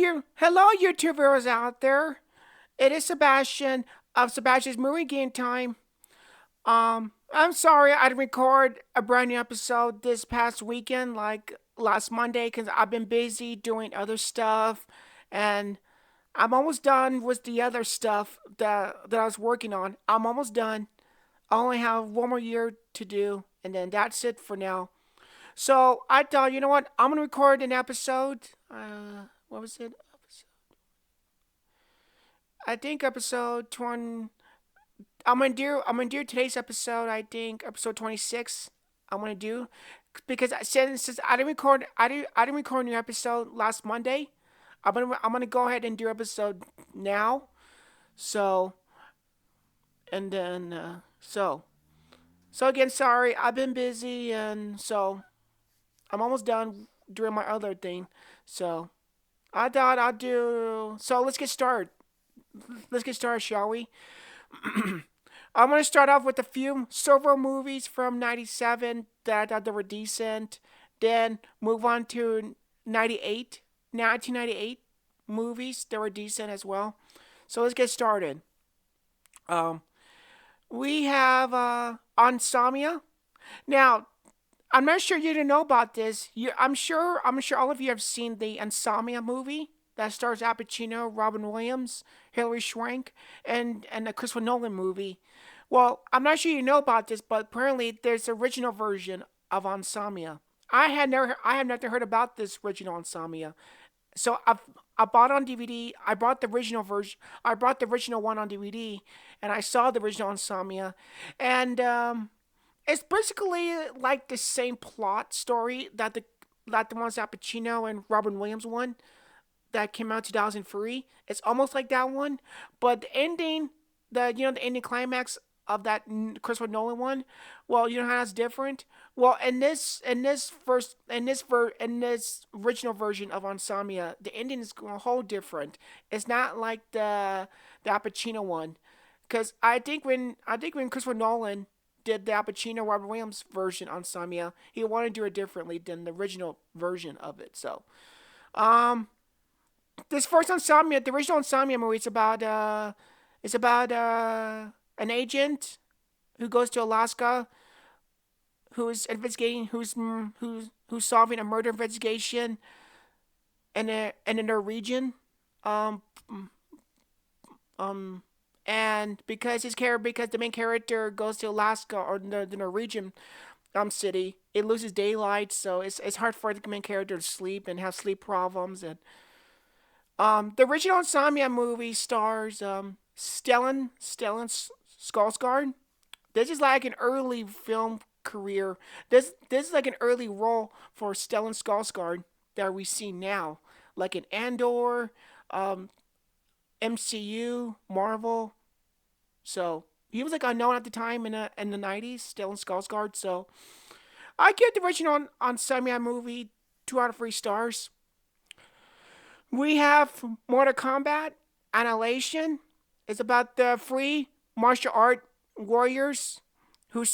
Hello, YouTubers out there. It is Sebastian of Sebastian's Movie Game Time. I'm sorry I didn't record a brand new episode this past weekend, like last Monday, because I've been busy doing other stuff, and I'm almost done with the other stuff that I was working on. I'm almost done. I only have one more year to do, and then that's it for now. So I thought, you know what? I'm gonna record an episode. What was it? I think episode 20. I'm gonna do today's episode. I think episode 26. I'm gonna do because since I didn't record a new episode last Monday. I'm gonna go ahead and do episode now. So and then so again, sorry, I've been busy, and so I'm almost done doing my other thing. So I thought I'd do. So let's get started. Let's get started, shall we? I'm gonna start off with a few several movies from '97 that I thought they were decent. Then move on to 1998 movies that were decent as well. So let's get started. Um, we have Onsomnia. Now, I'm not sure you didn't know about this. I'm sure all of you have seen the Insomnia movie that stars Al Pacino, Robin Williams, Hilary Swank, and the Christopher Nolan movie. Well, I'm not sure you know about this, but apparently there's an original version of Insomnia. I have never heard about this original Insomnia. So I bought on DVD. I bought the original version. I bought the original one on DVD, and I saw the original Insomnia, and it's basically like the same plot story that the ones Al Pacino and Robin Williams one that came out 2003. It's almost like that one, but the ending, the ending climax of that Christopher Nolan one, well, you know how that's different. Well, in this original version of Insomnia, the ending is a whole different. It's not like the Al Pacino one, because I think when Christopher Nolan did the Al Pacino Robert Williams version on Samia, he wanted to do it differently than the original version of it. So, um, this first Insomnia, the original Insomnia movie, it's about an agent who goes to Alaska, who's investigating, who's solving a murder investigation in a Norwegian, um, um, and because the main character goes to Alaska or the Norwegian city, it loses daylight, so it's hard for the main character to sleep and have sleep problems. And the original Insomnia movie stars Stellan Skarsgård. This is like an early film career. This is like an early role for Stellan Skarsgård that we see now, like in Andor, um, MCU, Marvel. So he was like unknown at the time in the '90s, Stellan Skarsgård. So I give the original on Samia movie 2 out of 3 stars. We have Mortal Kombat Annihilation. It's about the free martial art warriors who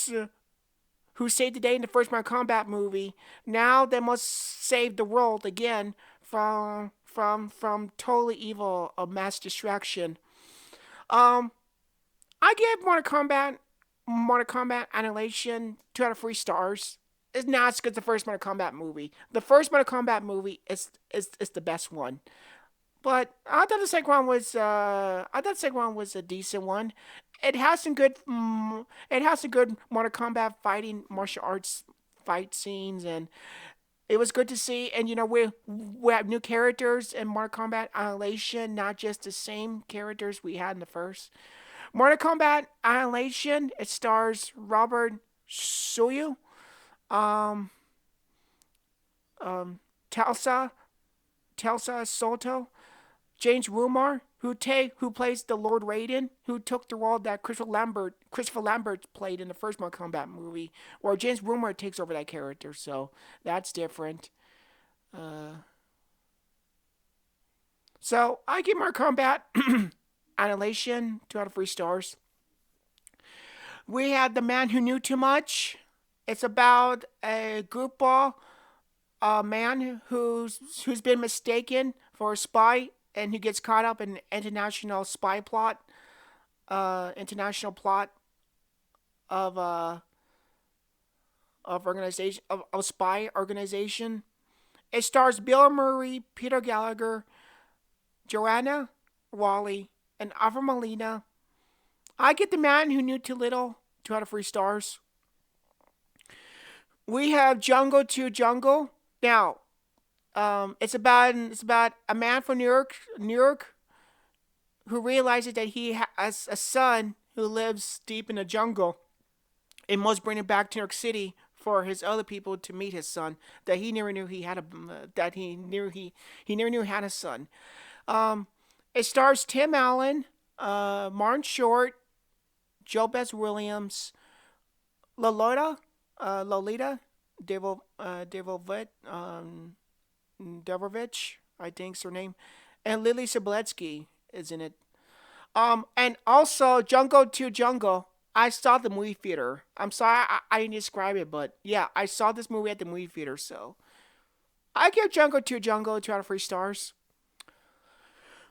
who saved the day in the first Mortal Kombat movie. Now they must save the world again from totally evil of mass destruction. Um, I give Mortal Kombat Annihilation 2 out of 3 stars. It's not as good as the first Mortal Kombat movie. The first Mortal Kombat movie is the best one. But I thought the second one was a decent one. It has some good Mortal Kombat fighting martial arts fight scenes, and it was good to see. And we have new characters in Mortal Kombat Annihilation, not just the same characters we had in the first. Mortal Kombat Annihilation. It stars Robert Suyu, um, Telsa Soto, James Woomer, who plays the Lord Raiden, who took the role that Christopher Lambert played in the first Mortal Kombat movie, where James Woomer takes over that character. So that's different. Uh, so I give Mortal Kombat Annihilation 2 out of 3 stars. We had The Man Who Knew Too Much. It's about a group ball a man who's been mistaken for a spy and who gets caught up in an international plot of organization of spy organization. It stars Bill Murray, Peter Gallagher, Joanna Wally, and Alfred Molina. I get The Man Who Knew Too Little, 2 out of 3 stars. We have Jungle to Jungle. Now, it's about a man from New York, who realizes that he has a son who lives deep in the jungle, and must bring him back to New York City for his other people to meet his son that he never knew he had a that he never knew had a son. Um, it stars Tim Allen, Martin Short, Joe Bess Williams, Lolita, Lolita Devorovich, I think's her name, and Lily Soboletsky is in it. And also Jungle to Jungle. I saw the movie theater. I'm sorry I didn't describe it, but yeah, I saw this movie at the movie theater. So I give Jungle to Jungle 2 out of 3 stars.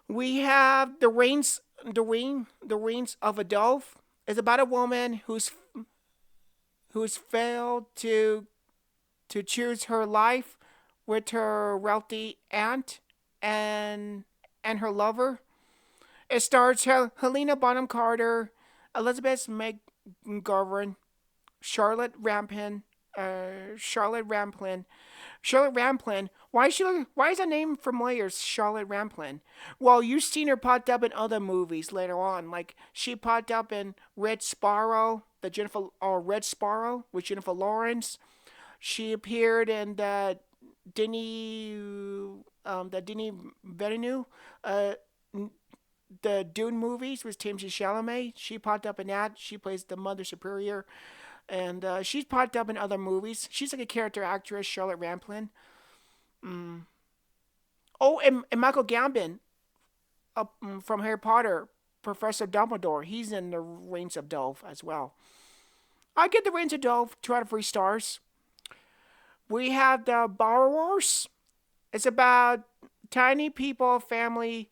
We have the Reigns of a Dove. It's about a woman who's failed to choose her life with her wealthy aunt and her lover. It stars Helena Bonham Carter, Elizabeth McGovern, Charlotte Rampling, Charlotte Rampling. Charlotte Rampling. Why is that name familiar? Charlotte Rampling. Well, you've seen her popped up in other movies later on. Like she popped up in Red Sparrow, Red Sparrow with Jennifer Lawrence. She appeared in Denis Villeneuve, the Dune movies with Timothée Chalamet. She popped up in that. She plays the Mother Superior, and she's popped up in other movies. She's like a character actress, Charlotte Rampling. Mm. Oh, and Michael Gambon, from Harry Potter, Professor Dumbledore. He's in the Reigns of Dove as well. I get the Reigns of Dove 2 out of 3 stars. We have the Borrowers. It's about tiny people, family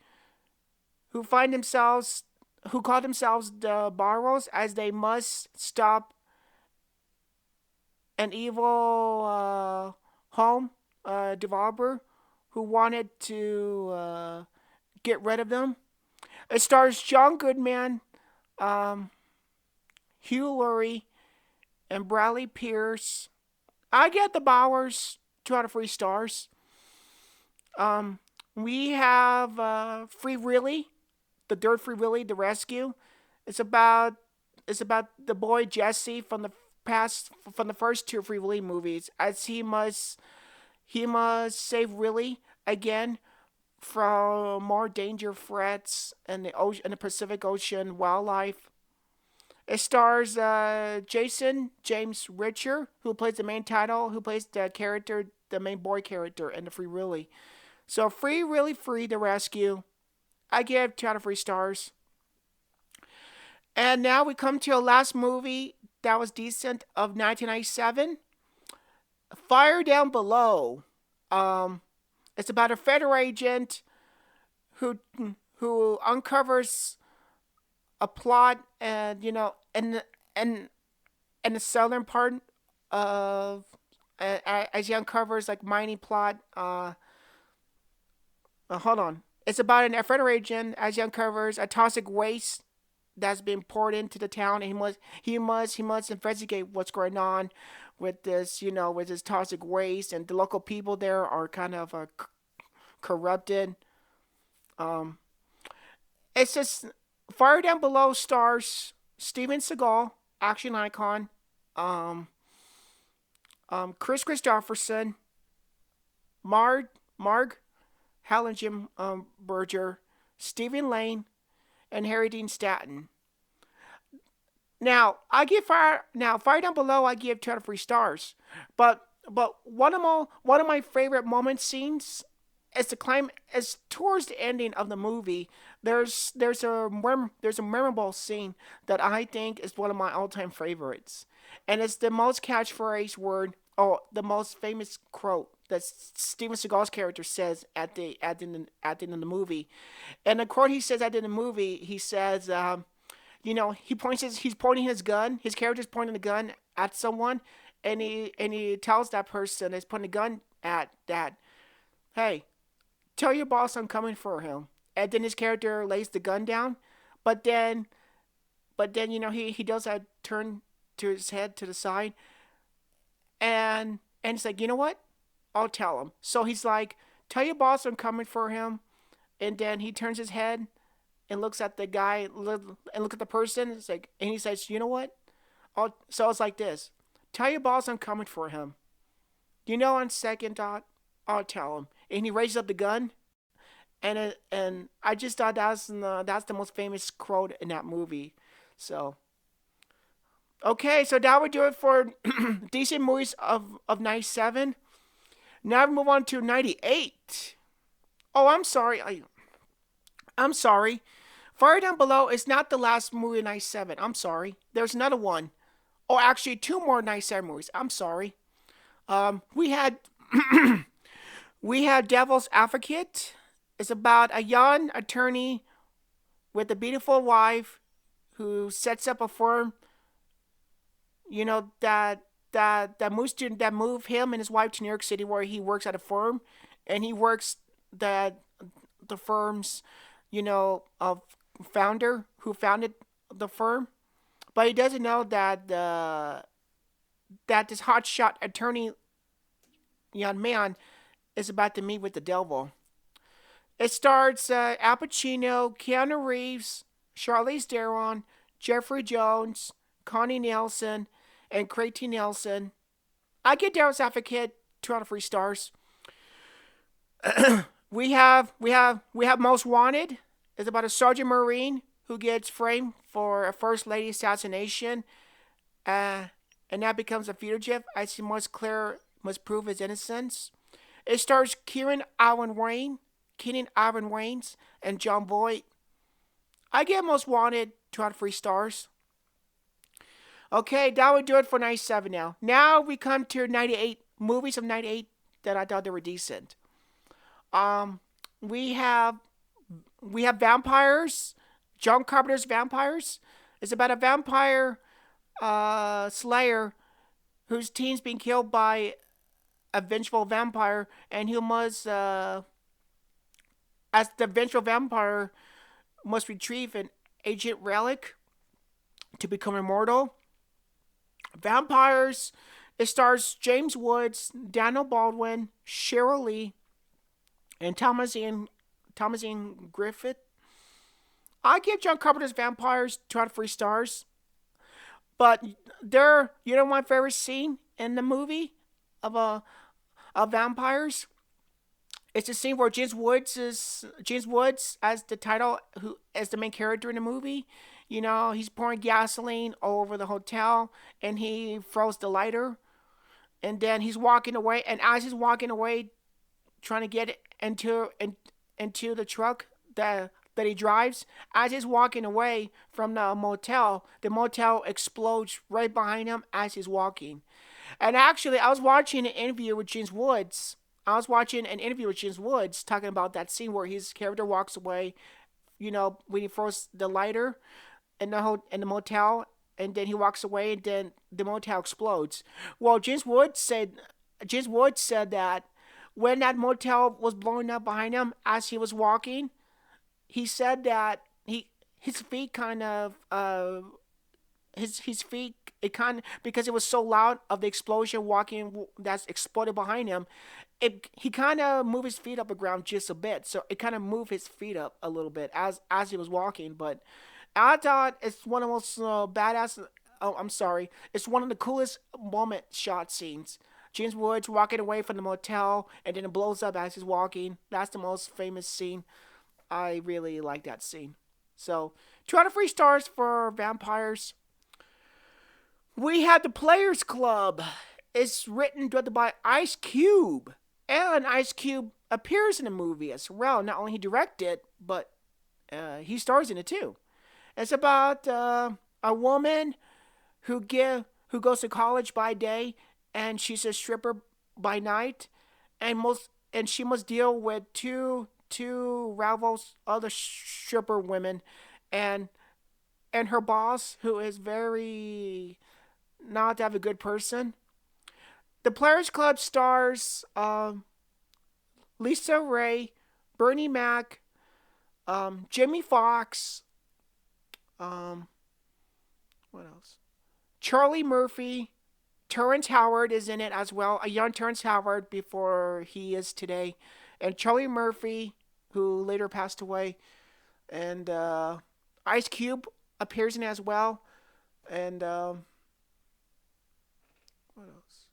who call themselves the Borrowers, as they must stop an evil home developer who wanted to get rid of them. It stars John Goodman, um, Hugh Laurie, and Bradley Pierce. I get the Bowers 2 out of 3 stars. We have Free Willy, the Dirt Free Willy, the Rescue. It's about the boy Jesse from the first 2 Free Willy movies, as he must save Willy again from more danger threats in the ocean, in the Pacific Ocean wildlife. It stars Jason James Richer, who plays who plays the main boy character in the Free Willy. So Free Willy Free, the Rescue. I give 2 out of 3 stars. And now we come to a last movie that was decent of 1997, Fire Down Below. It's about a federal agent who uncovers a plot, and in the southern part of as he uncovers like mining plot. Hold on. It's about a federal agent as he uncovers a toxic waste that's been poured into the town, and he must investigate what's going on with this, with this toxic waste, and the local people there are kind of corrupted. Um, it's just Fire Down Below stars Steven Seagal, action icon, um, Chris Christopherson, Marg Halligan, Berger, Stephen Lane, and Harry Dean Stanton. Fire Down Below. I give 2 out of 3 stars, but one of my favorite moment scenes is is towards the ending of the movie. There's a memorable scene that I think is one of my all time favorites, and it's the most catchphrase word oh, the most famous quote that Steven Seagal's character says at the end of the movie. And the quote he says at the end of the movie, he says, he's pointing his gun. His character's pointing the gun at someone, and he tells that person that's pointing the gun at that, hey, tell your boss I'm coming for him. And then his character lays the gun down, but then he does that turn to his head to the side, and it's like, you know what? I'll tell him. So he's like, tell your boss I'm coming for him, and then he turns his head and looks at the guy and look at the person. It's like, and he says, you know what? So it's like this. Tell your boss I'm coming for him. On second thought, I'll tell him. And he raises up the gun, and I just thought that's the most famous quote in that movie. So okay, so that would do it for decent movies of '97. Now we move on to '98. Oh, I'm sorry. I'm sorry. Fire Down Below is not the last movie in '97. I'm sorry. There's another one. Oh, actually, two more '97 movies. I'm sorry. We had we had Devil's Advocate. It's about a young attorney with a beautiful wife who sets up a firm. That move him and his wife to New York City, where he works at a firm, and he works the firm's of founder who founded the firm, but he doesn't know that this hotshot attorney young man is about to meet with the devil. It stars Al Pacino, Keanu Reeves, Charlize Theron, Jeffrey Jones, Connie Nielsen, and Craig T. Nelson. I get Devil's Advocate 2 out of 3 stars. we have Most Wanted. It's about a sergeant marine who gets framed for a first lady assassination, and that becomes a fugitive as he must prove his innocence. It stars Keenan Ivan Wayans, and John Boyd. I give Most Wanted 2 out of 3 stars. Okay, that would do it for '97 now. Now we come to '98, movies of '98 that I thought they were decent. We have Vampires. John Carpenter's Vampires. It's about a vampire slayer whose teen's being killed by a vengeful vampire, and he must, as the vengeful vampire, must retrieve an ancient relic to become immortal. Vampires. It stars James Woods, Daniel Baldwin, Cheryl Lee, and Thomasine Griffith. I give John Carpenter's Vampires 2 out of 3 stars. But my favorite scene in the movie of vampires? It's the scene where James Woods as the title, who as the main character in the movie. He's pouring gasoline all over the hotel, and he throws the lighter, and then he's walking away. And as he's walking away, trying to get into the truck that he drives, as he's walking away from the motel explodes right behind him as he's walking. And actually, I was watching an interview with James Woods. Talking about that scene where his character walks away, when he throws the lighter in the motel, and then he walks away, and then the motel explodes. Well, James Woods said that when that motel was blowing up behind him as he was walking, he said that his feet kind of because it was so loud of the explosion walking that's exploded behind him, he kind of moved his feet up the ground just a bit, so it kind of moved his feet up a little bit as he was walking. But I thought it's one of the most badass. Oh, I'm sorry. It's one of the coolest moment shot scenes. James Woods walking away from the motel, and then it blows up as he's walking. That's the most famous scene. I really like that scene. So 2 out of 3 stars for Vampires. We had The Players Club. It's written and directed by Ice Cube. And Ice Cube appears in the movie as well. Not only he directed, but he stars in it too. It's about a woman who goes to college by day and she's a stripper by night, and she must deal with two rivals other stripper women, and her boss, who is very not to have a good person. The Players Club stars Lisa Ray, Bernie Mac, Jimmy Fox, um, what else? Charlie Murphy, Terrence Howard is in it as well. A young Terrence Howard before he is today, and Charlie Murphy, who later passed away, and Ice Cube appears in it as well, and what else?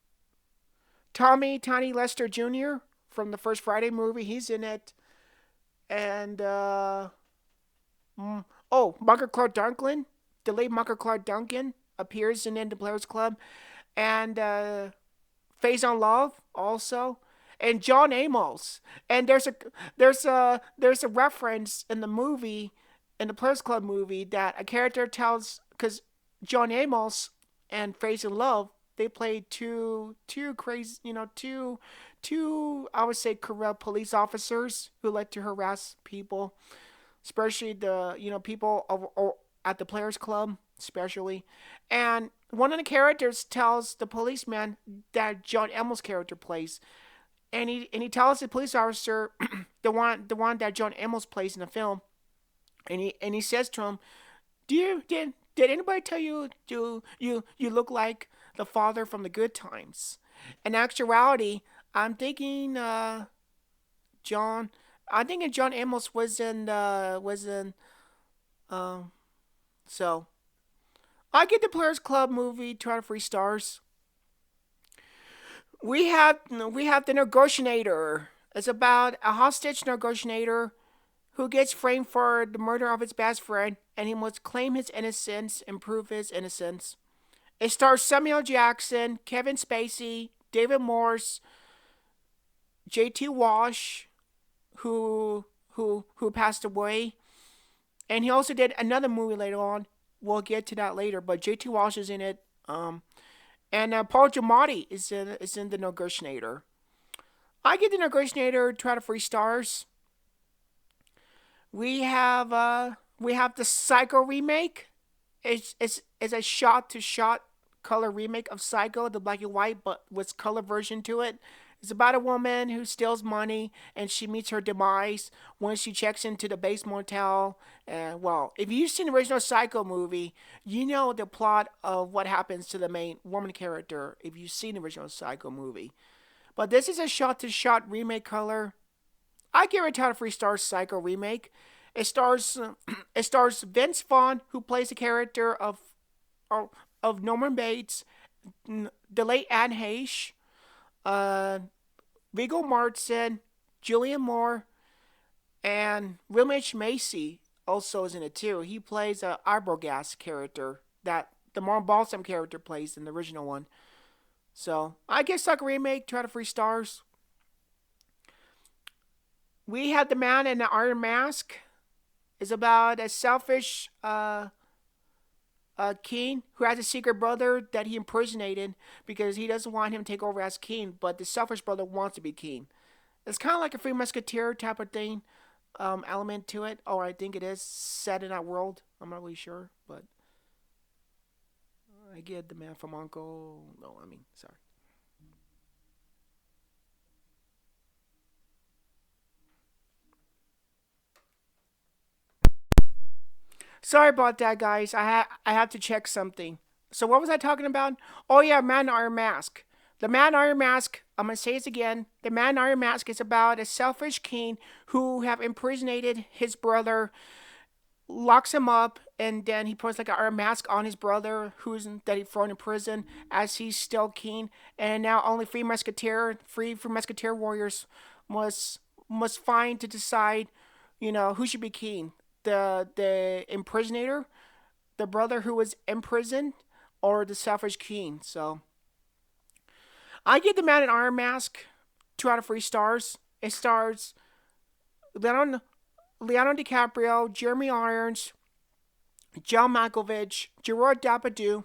Tommy Tiny Lester Jr. from the first Friday movie, he's in it, and Michael Clark Duncan, the late Michael Clark Duncan appears in the Players Club, and Phase on Love also, and John Amos. And there's a reference in the movie, in the Players Club movie, that a character tells, because John Amos and Phase in Love, they played two crazy, two I would say corrupt police officers who like to harass people, especially the people at the Players Club, especially. And one of the characters tells the policeman that John Amos' character plays, and he tells the police officer, the one that John Amos plays in the film, and he says to him, did anybody tell you you look like the father from the Good Times? In actuality, I'm thinking John. I'm thinking John Amos was in. Um, so I get the Players Club movie 2 out of 3 stars. We have the Negotiator. It's about a hostage negotiator who gets framed for the murder of his best friend, and he must claim his innocence and prove his innocence. It stars Samuel Jackson, Kevin Spacey, David Morse, J.T. Walsh, who passed away, and he also did another movie later on. We'll get to that later, but J.T. Walsh is in it. And Paul Giamatti is in the Negotiator. I get the Negotiator 2 out of 3 stars. We have the Psycho remake. It's a shot to shot color remake of Psycho, the black and white, but with color version to it. It's about a woman who steals money and she meets her demise when she checks into the base motel. And well, if you've seen the original Psycho movie, you know the plot of what happens to the main woman character if you've seen the original Psycho movie. But this is a shot to shot remake color. I give it 2 out of 3 stars. Psycho remake. It stars it stars Vince Vaughn, who plays the character of Norman Bates, the late Anne Heche, uh, Viggo Mortensen, Julian Moore, and William Macy also is in it too. He plays a Arbogast character that the Mark Balsam character plays in the original one. So I guess Sucker remake 2 out of 3 stars. We had the Man in the Iron Mask. Is about a selfish king who has a secret brother that he impersonated because he doesn't want him to take over as king, but the selfish brother wants to be king. It's kind of like a Free Musketeer type of thing, element to it. Or I think it is set in that world. I'm not really sure, but I get the Man from Uncle. No, I mean, sorry. Sorry about that, guys. I have to check something. So what was I talking about? Oh yeah, Man Iron Mask. The Man Iron Mask. I'm gonna say this again. The Man Iron Mask is about a selfish king who have impersonated his brother, locks him up, and then he puts like an iron mask on his brother, who's that he thrown in prison as he's still king. And now only free Musketeer warriors must find to decide, who should be king. The imprisonator, the brother who was imprisoned, or the selfish king. So I give the Man in Iron Mask 2 out of 3 stars. It stars Leonardo, Leonardo DiCaprio, Jeremy Irons, John Malkovich, Gerard Depardieu,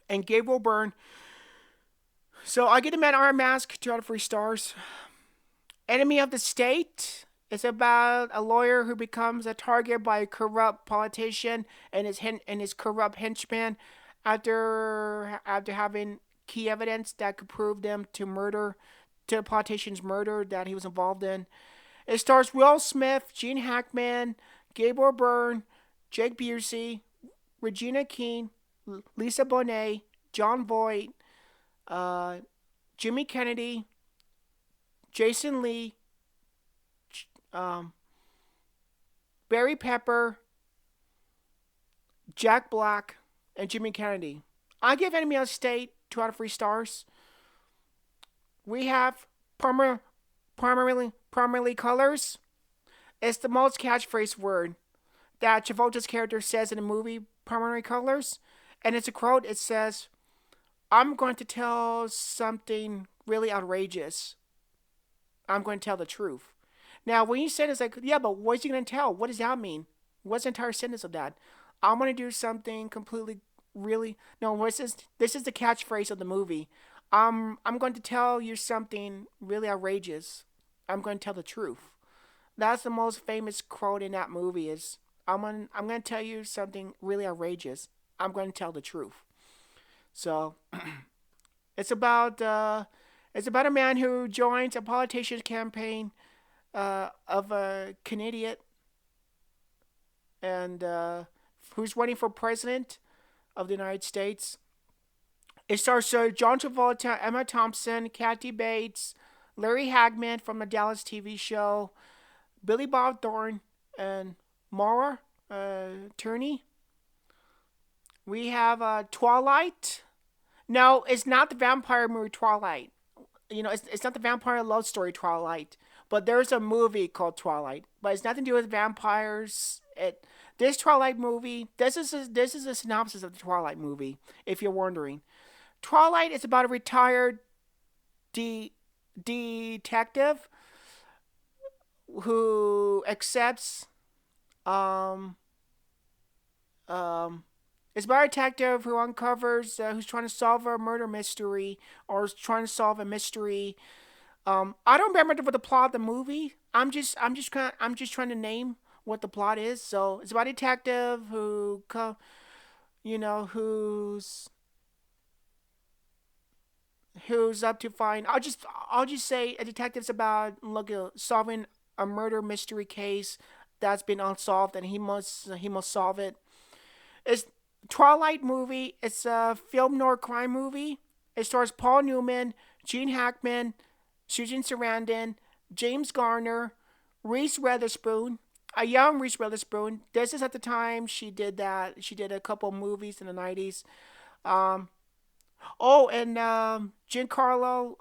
and Gabriel Byrne. So I get the Man Iron Mask, 2 out of 3 stars. Enemy of the State. It's about a lawyer who becomes a target by a corrupt politician and his corrupt henchman after having key evidence that could prove them to the politician's murder that he was involved in. It stars Will Smith, Gene Hackman, Gabriel Byrne, Jake Busey, Regina King, Lisa Bonet, John Voight, uh, Jimmy Kennedy, Jason Lee, um, Barry Pepper, Jack Black, and Jimmy Kennedy. I give Enemy of the State 2 out of 3 stars. We have primarily colors. It's the most catchphrase word that Travolta's character says in the movie Primary Colors. And it's a quote. It says, I'm going to tell something really outrageous. I'm going to tell the truth. Now, when you said it's like, yeah, but what's he going to tell? What does that mean? What's the entire sentence of that? I'm going to do something completely, really. No, what's this? This is the catchphrase of the movie. I'm going to tell you something really outrageous. I'm going to tell the truth. That's the most famous quote in that movie is, I'm going to tell you something really outrageous. I'm going to tell the truth. So, it's about, it's about a man who joins a politician's campaign of a Canadian and who's running for president of the United States. It stars John Travolta, Emma Thompson, Kathy Bates, Larry Hagman from the Dallas TV show, Billy Bob Thornton, and Maura Tierney. We have Twilight. No, it's not the vampire movie Twilight. It's not the vampire love story Twilight. But there's a movie called Twilight. But it's nothing to do with vampires. This Twilight movie, this is a synopsis of the Twilight movie, if you're wondering. Twilight is about a retired detective who accepts um it's about a detective who uncovers who's trying to solve a murder mystery or is trying to solve a mystery. I don't remember what the plot of the movie. I'm just trying to name what the plot is. So it's about a detective you know, who's up to find. I'll just say a detective's about solving a murder mystery case that's been unsolved, and he must solve it. It's Twilight movie. It's a film noir crime movie. It stars Paul Newman, Gene Hackman, Susan Sarandon, James Garner, Reese Witherspoon, a young Reese Witherspoon. This is at the time she did that. She did a couple movies in the 90s. Um, oh, and Giancarlo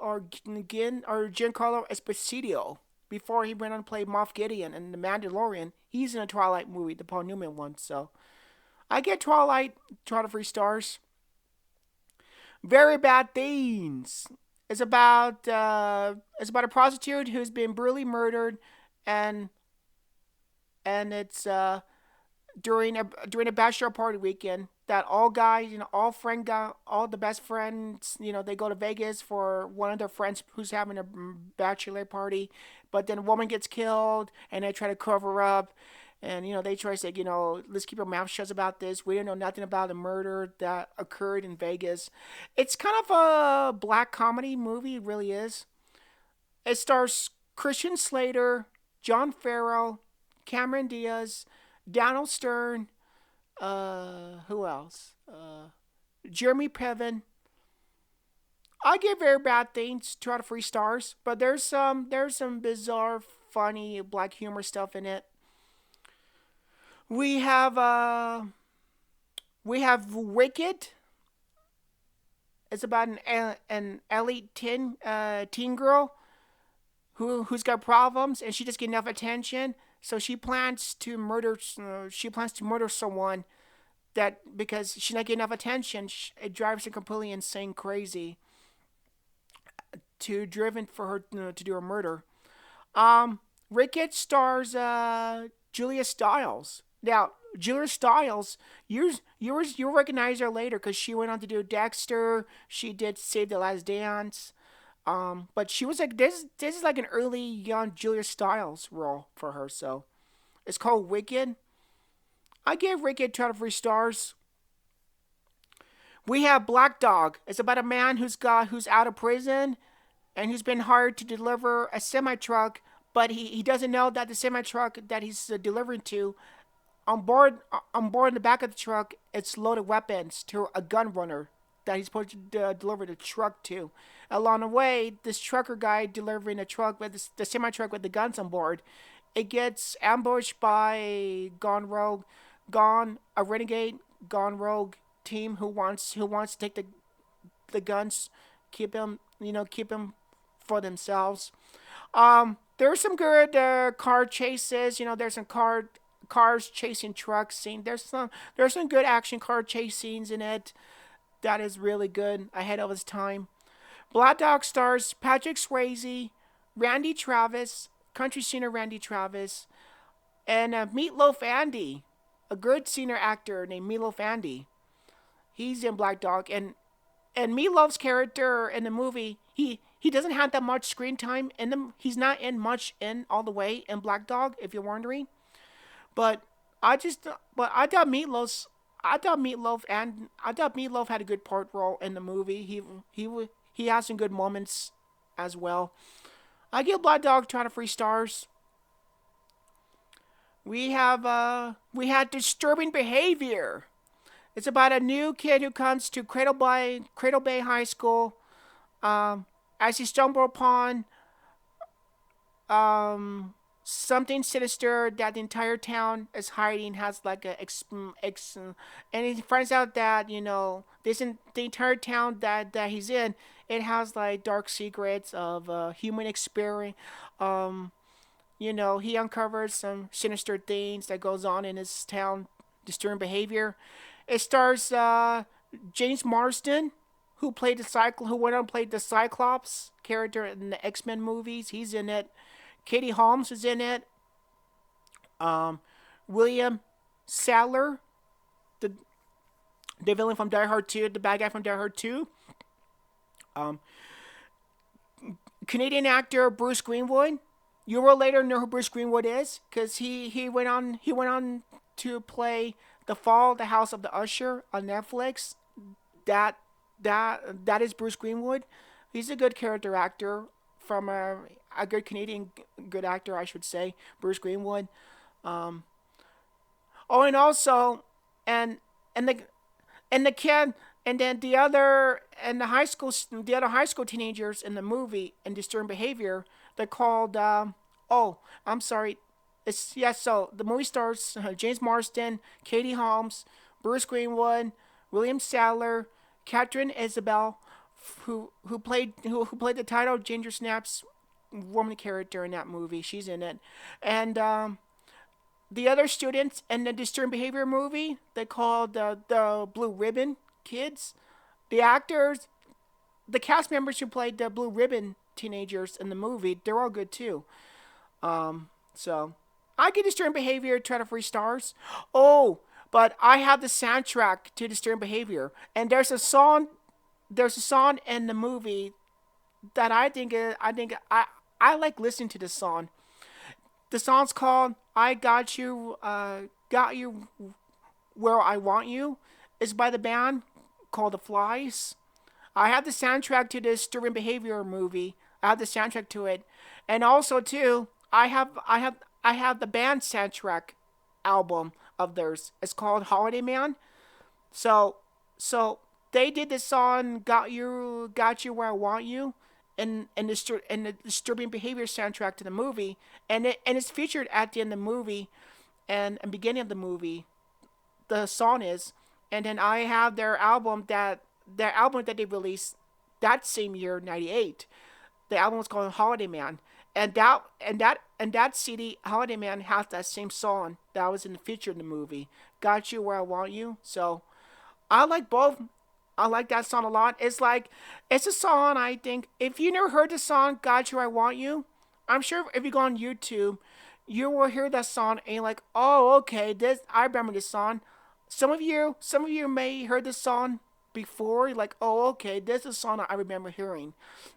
Esposito. Before he went on to play Moff Gideon in The Mandalorian, he's in a Twilight movie, the Paul Newman one. So I get Twilight 2 out of 3 stars. Very Bad Things. It's about a prostitute who's been brutally murdered, and it's during a bachelor party weekend that all guys, all the best friends, they go to Vegas for one of their friends who's having a bachelor party, but then a woman gets killed and they try to cover up. And they try to say, let's keep our mouth shut about this. We don't know nothing about the murder that occurred in Vegas. It's kind of a black comedy movie, it really is. It stars Christian Slater, John Farrell, Cameron Diaz, Donald Stern, who else? Jeremy Piven. I give Very Bad Things 2 out of 3 stars, but there's some bizarre, funny black humor stuff in it. We have Wicked. It's about an elite teen girl who's got problems, and she just get enough attention, so she plans to murder someone that because she's not getting enough attention, it drives her completely insane, crazy, to driven for her to do a murder. Wicked stars Julia Stiles. Now, Julia Stiles, you recognize her later because she went on to do Dexter. She did Save the Last Dance. But she was like this is like an early young Julia Stiles role for her. So it's called Wicked. I gave Wicked 2 out of 3 stars. We have Black Dog. It's about a man who's out of prison and who's been hired to deliver a semi truck, but he doesn't know that the semi truck that he's delivering to on board in the back of the truck, it's loaded weapons to a gun runner that he's supposed to deliver the truck to. Along the way, this trucker guy delivering the truck with the semi truck with the guns on board, it gets ambushed by a renegade Gone Rogue team who wants to take the guns, keep him for themselves. There's some good car chases. There's some cars chasing trucks scene. There's some good action car chase scenes in it. That is really good, ahead of its time. Black Dog stars Patrick Swayze, Randy Travis, country singer Randy Travis, and Meatloaf Andy, a good senior actor named Meatloaf Andy. He's in Black Dog, and Meatloaf's character in the movie, he doesn't have that much screen time in them. He's not in much in all the way in Black Dog, if you're wondering. But I thought Meatloaf had a good part role in the movie. He has some good moments as well. I give Black Dog 2 out of 3 stars. We had Disturbing Behavior. It's about a new kid who comes to Cradle Bay High School, as he stumbles upon something sinister that the entire town is hiding. Has like and he finds out that this in the entire town that he's in. It has like dark secrets of human experience. He uncovers some sinister things that goes on in his town. Disturbing Behavior. It stars James Marsden, who went on and played the Cyclops character in the X-Men movies. He's in it. Katie Holmes is in it. William Sadler, the villain from Die Hard 2, the bad guy from Die Hard 2. Canadian actor Bruce Greenwood. You will later know who Bruce Greenwood is because he went on to play The Fall, The House of the Usher on Netflix. That is Bruce Greenwood. He's a good character actor from a good Canadian good actor, I should say, Bruce Greenwood. And also, and the kid, and then the other high school teenagers in the movie in Disturbing Behavior, they're called. I'm sorry. So the movie stars James Marsden, Katie Holmes, Bruce Greenwood, William Sadler, Catherine Isabel, who played the title Ginger Snaps woman character in that movie. She's in it, and the other students in the Disturbing Behavior movie, they called the Blue Ribbon Kids. The actors, the cast members who played the Blue Ribbon teenagers in the movie, they're all good too. So I give Disturbing Behavior 2 out of 3 stars. Oh, but I have the soundtrack to Disturbing Behavior, and there's a song in the movie that I like listening to this song. The song's called "I Got You, Where I Want You." It's by the band called The Flies. I have the soundtrack to this Disturbing Behavior movie. I have the soundtrack to it, and also too, I have the band soundtrack album of theirs. It's called Holiday Man. So they did this song "Got You Where I Want You" in the Disturbing Behavior soundtrack to the movie, and it's featured at the end of the movie and beginning of the movie. The song is, and then I have their album that they released that same year, '98. The album was called Holiday Man, and that CD, Holiday Man, has that same song that was in the feature in the movie, "Got You Where I Want You." So I like both. I like that song a lot. It's a song, I think, if you never heard the song "Got You Where I Want You," I'm sure if you go on YouTube, you will hear that song and you're like, oh, okay, this I remember this song. Some of you may heard this song before. You're like, oh, okay, this is a song I remember hearing.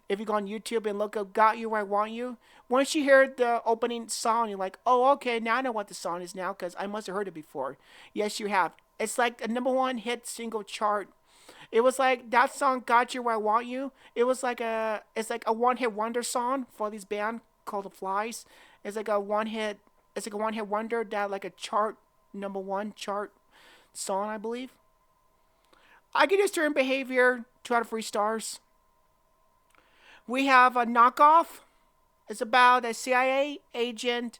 If you go on YouTube and look up "Got You Where I Want You," once you hear the opening song, you're like, oh, okay, now I know what the song is now because I must have heard it before. Yes, you have. It's like a number one hit single chart. It was like that song "Got You Where I Want You." It's like a one hit wonder song for this band called the Flies. It's like a one hit. It's like a one hit wonder that like a chart number one chart song, I believe. I give this certain behavior 2 out of 3 stars. We have a knockoff. It's about a CIA agent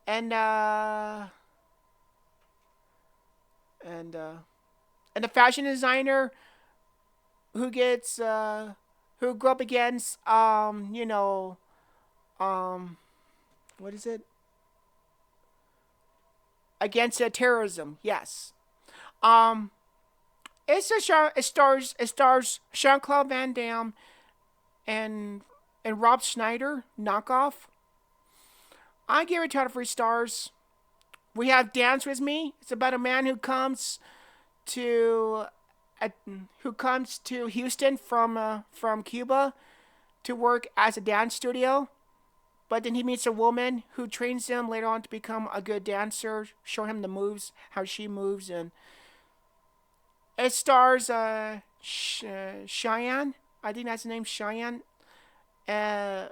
and and uh, and a fashion designer who gets who grew up against um what is it, against terrorism. Yes. Um, it stars Jean Claude Van Damme and Rob Schneider knockoff. I give it 2 out of 3 stars. We have Dance with Me. It's about a man to uh, who comes to Houston from Cuba to work as a dance studio. But then he meets a woman who trains him later on to become a good dancer, show him the moves, how she moves, and it stars Cheyenne. I think that's the name, Cheyenne. Uh,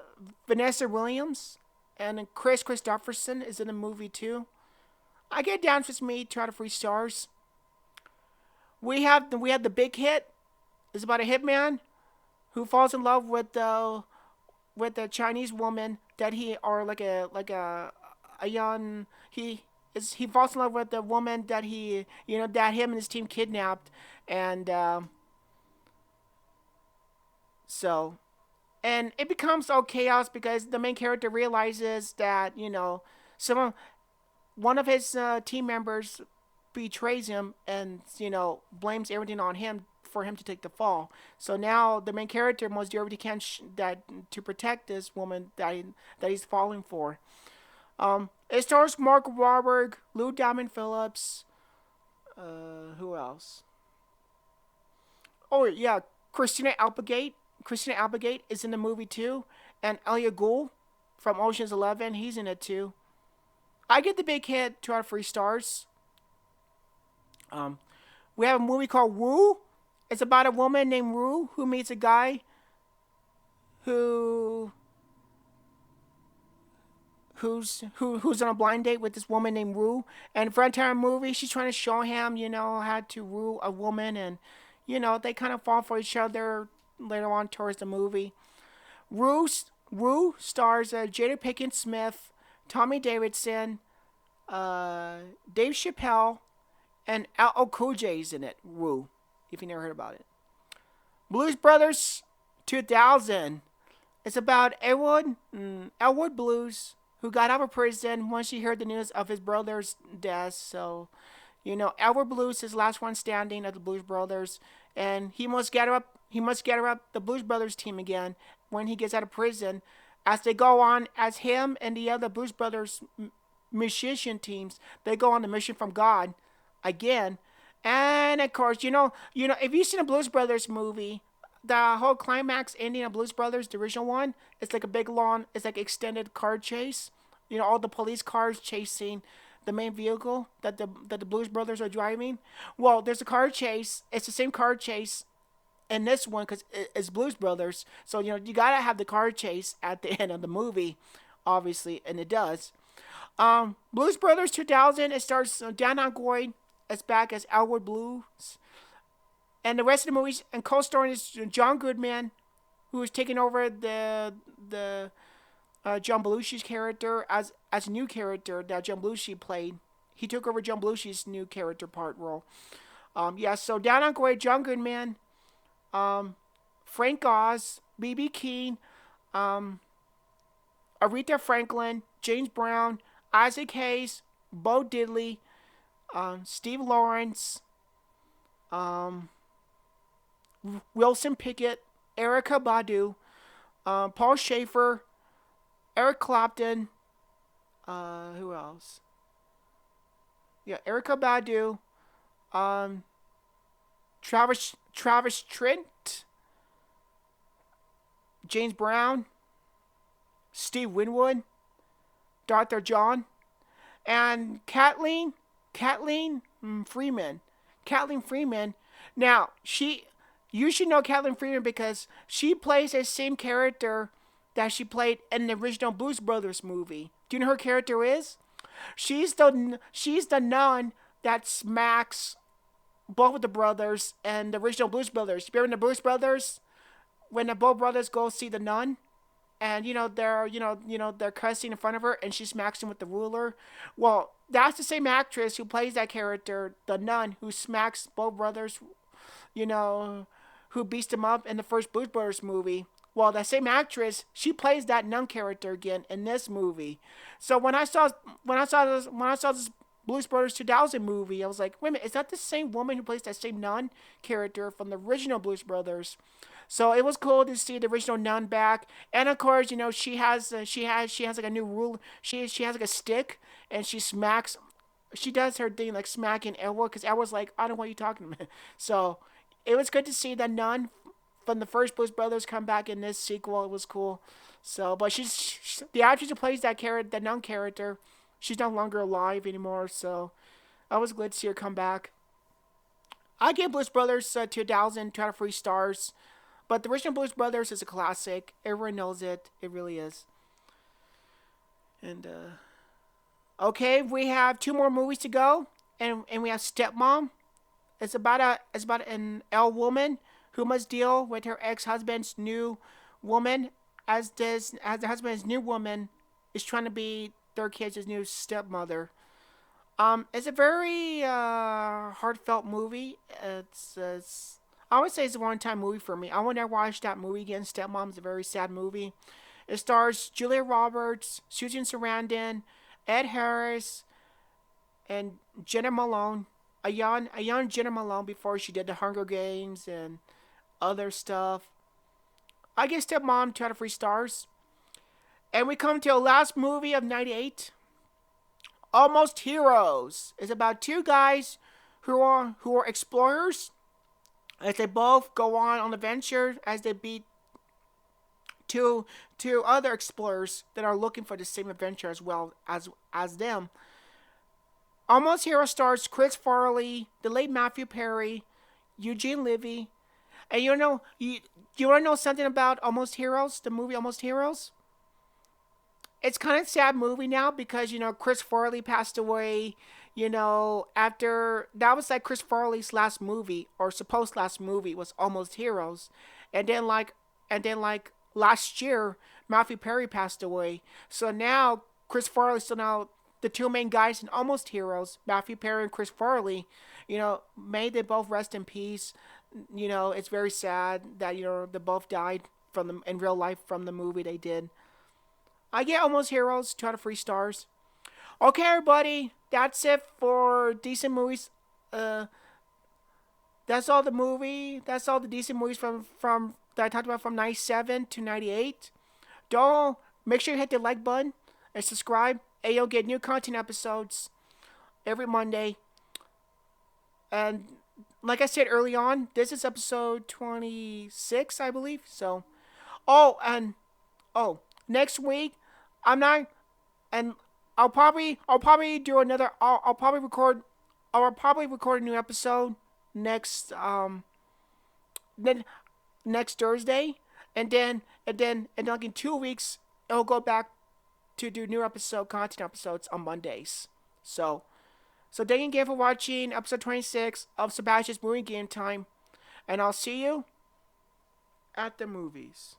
Vanessa Williams and Chris Christopherson is in the movie too. I get Dance with Me 2 out of 3 stars. We have the big hit. It's about a hitman who falls in love with a Chinese woman that he or like a young he falls in love with the woman that that him and his team kidnapped, and so and it becomes all chaos because the main character realizes that some one of his team members betrays him and blames everything on him for him to take the fall. So now the main character must do everything he can that to protect this woman that he's falling for. It stars Mark Wahlberg, Lou Diamond Phillips. Who else? Oh yeah, Christina Applegate. Christina Applegate is in the movie too, and Elliot Gould from Ocean's 11. He's in it too. I get the big hit 2 out of 3 stars. Um, we have a movie called Woo. It's about a woman named Rue who meets a guy who who's on a blind date with this woman named Rue. And for the entire movie, she's trying to show him, how to rule a woman, and they kind of fall for each other later on towards the movie. Rue Rue stars Jada Pinkett Smith, Tommy Davidson, Dave Chappelle, and L.L. Cool J's in it. Rue, if you never heard about it. Blues Brothers 2000. It's about Elwood Blues, who got out of prison once he heard the news of his brother's death. So, Elwood Blues is the last one standing of the Blues Brothers, and he must gather up. He must gather up the Blues Brothers team again when he gets out of prison. As they go on, as him and the other Blues Brothers musician teams, they go on the mission from God again. And of course, if you've seen a Blues Brothers movie, the whole climax ending of Blues Brothers, the original one, it's like a big long, it's like extended car chase. All the police cars chasing the main vehicle that the Blues Brothers are driving. Well, there's a car chase. It's the same car chase in this one because it's Blues Brothers. So you gotta have the car chase at the end of the movie, obviously, and it does. Blues Brothers 2000. It stars Dan Aykroyd as back as Elwood Blues. And the rest of the movies and co-starring is John Goodman, who is taking over the John Belushi's character as a new character that John Belushi played. He took over John Belushi's new character part role. So Dan Aykroyd, John Goodman, Frank Oz, B.B. King, Aretha Franklin, James Brown, Isaac Hayes, Bo Diddley, Steve Lawrence, Wilson Pickett, Erica Badu, Paul Schaefer, Eric Clapton, Who else? Yeah, Erica Badu. Um, Travis Trent, James Brown, Steve Winwood, Dr. John, and Freeman. Kathleen Freeman. Now, you should know Kathleen Freeman because she plays the same character that she played in the original Blues Brothers movie. Do you know who her character is? She's the nun that smacks both of the brothers and the original Blues Brothers. You remember in the Blues Brothers when the both brothers go see the nun? And they're cussing in front of her, and she smacks him with the ruler. Well, that's the same actress who plays that character, the nun, who smacks both brothers. You know, who beats them up in the first Blues Brothers movie. Well, that same actress, she plays that nun character again in this movie. So when I saw this Blues Brothers 2000 movie, I was like, wait a minute, is that the same woman who plays that same nun character from the original Blues Brothers? So it was cool to see the original nun back, and of course, she has like a new rule. She has like a stick, and she smacks. She does her thing like smacking Edward because Edward's like, I don't know what you're talking about. So it was good to see the nun from the first Blues Brothers come back in this sequel. It was cool. So, but the actress who plays that character, the nun character, she's no longer alive anymore. So I was glad to see her come back. I give Blues Brothers 2000 2 out of 3 stars. But the original Blues Brothers is a classic. Everyone knows it. It really is. And okay, we have 2 more movies to go, and we have Stepmom. It's about an L woman who must deal with her ex husband's new woman, as the husband's new woman is trying to be their kid's new stepmother. It's a very heartfelt movie. I would say it's a one-time movie for me. I would never watch that movie again. Stepmom's a very sad movie. It stars Julia Roberts, Susan Sarandon, Ed Harris, and Jenna Malone. A young Jenna Malone before she did the Hunger Games and other stuff. I give Stepmom 2 out of 3 stars. And we come to the last movie of '98. Almost Heroes. It's about 2 guys who are explorers as they both go on adventure as they beat two other explorers that are looking for the same adventure as well as them. Almost Hero stars Chris Farley, the late Matthew Perry, Eugene Levy, and you want to know something about Almost Heroes, the movie Almost Heroes? It's kind of a sad movie now because Chris Farley passed away. After that was like Chris Farley's last movie or supposed last movie was Almost Heroes, and then like last year Matthew Perry passed away. So now Chris Farley, so now the 2 main guys in Almost Heroes, Matthew Perry and Chris Farley, may they both rest in peace. It's very sad that they both died in real life from the movie they did. I get Almost Heroes 2 out of 3 stars. Okay, everybody, that's it for decent movies. That's all the decent movies from that I talked about from '97 to '98. Don't make sure you hit the like button and subscribe, and you'll get new content episodes every Monday. And like I said early on, this is episode 26, I believe. So, next week I'm not, and I'll probably do another. I'll probably record a new episode next then next Thursday, and then like in 2 weeks it'll go back to do new content episodes on Mondays. So thank you again for watching episode 26 of Sebastian's Movie Game Time, and I'll see you at the movies.